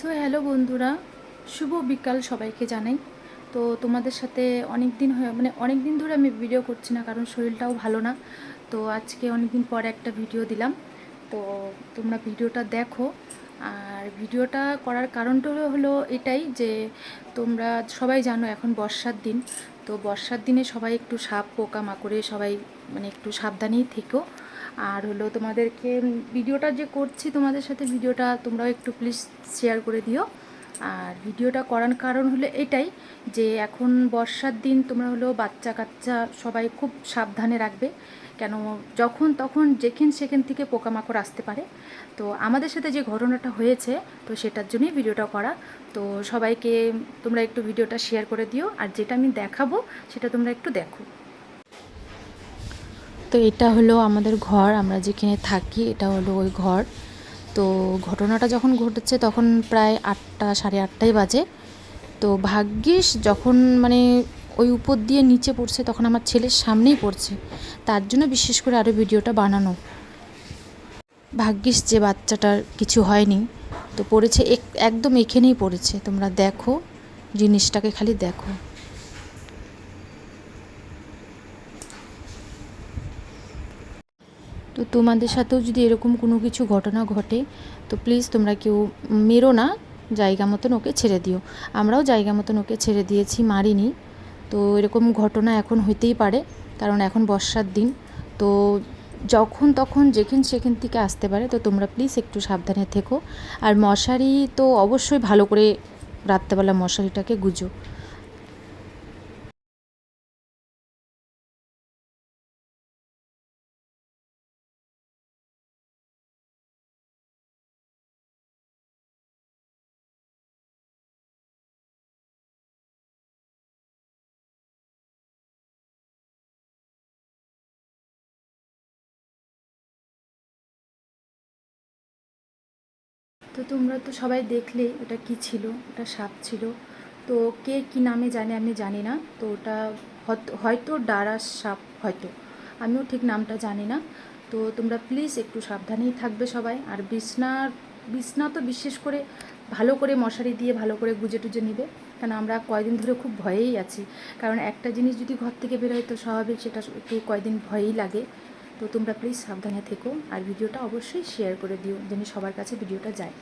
So hello বন্ধুরা, শুভ বিকাল সবাইকে জানাই। তো তোমাদের সাথে অনেক দিন অনেক দিন ধরে আমি ভিডিও করছি না, কারণ শরীরটাও ভালো না। তো আজকে অনেক দিন পর একটা ভিডিও দিলাম। তো তোমরা ভিডিওটা দেখো। আর ভিডিওটা করার কারণটা হলো এটাই যে তোমরা সবাই জানো এখন বর্ষার দিন। তো বর্ষার দিনে সবাই একটু সাপ পোকা মাকড়ে সবাই একটু সাবধানেই থেকো। আর হলো তোমাদেরকে ভিডিওটা যে করছি তোমাদের সাথে, ভিডিওটা তোমরাও একটু প্লিজ শেয়ার করে দিও। আর ভিডিওটা করার কারণ হলো এটাই যে এখন বর্ষার দিন তোমরা হলো বাচ্চা কাচ্চা সবাই খুব সাবধানে রাখবে, কেন যখন তখন যেখান সেখান থেকে পোকামাকড় আসতে পারে। তো আমাদের সাথে যে ঘটনাটা হয়েছে, তো সেটার জন্যই ভিডিওটা করা। তো সবাইকে তোমরা একটু ভিডিওটা শেয়ার করে দিও, আর যেটা আমি দেখাবো সেটা তোমরা একটু দেখো। তো এটা হলো আমাদের ঘর, আমরা যেখানে থাকি এটা হলো ওই ঘর। তো ঘটনাটা যখন ঘটেছে তখন প্রায় 8টা সাড়ে 8টাই বাজে। তো ভাগ্যিস যখন ওই উপর দিয়ে নিচে পড়ছে তখন আমার ছেলের সামনেই পড়ছে, তার জন্য বিশেষ করে আরও ভিডিওটা বানানো। ভাগ্যিস যে বাচ্চাটার কিছু হয়নি। তো পড়েছে একদম এখানেই পড়েছে, তোমরা দেখো, জিনিসটাকে খালি দেখো। তো তোমাদের সাথেও যদি এরকম কোনো কিছু ঘটনা ঘটে তো প্লিজ তোমরা কেউ মেরো না, জায়গা মতন ওকে ছেড়ে দিও। আমরাও জায়গা মতন ওকে ছেড়ে দিয়েছি, মারিনি। তো এরকম ঘটনা এখন হইতেই পারে, কারণ এখন বর্ষার দিন। তো যখন তখন যেখান সেখান থেকে আসতে পারে। তো তোমরা প্লিজ একটু সাবধানে থেকো। আর মশারি তো অবশ্যই ভালো করে রাত্রেবেলা মশারিটাকে গুজো। তো তোমরা তো সবাই দেখলে ওটা কি ছিল, ওটা সাপ ছিল। তো কে কি নামে জানে আমি জানি না। তো ওটা হয়তো ডারাস সাপ, হয়তো, আমিও ঠিক নামটা জানি না। তো তোমরা প্লিজ একটু সাবধানেই থাকবে সবাই। আর বিছনা তো বিশেষ করে ভালো করে মশারি দিয়ে ভালো করে গুজে টুজে নিবে, কারণ আমরা কয়দিন ধরে খুব ভয়েই আছি। কারণ একটা জিনিস যদি ঘর থেকে বেরোয় তো স্বাভাবিক সেটা একটু কয়দিন ভয়েই লাগে। তো তোমরা প্লিজ সাবধানে থেকো, আর ভিডিওটা অবশ্যই শেয়ার করে দিও যেন সবার কাছে ভিডিওটা যায়।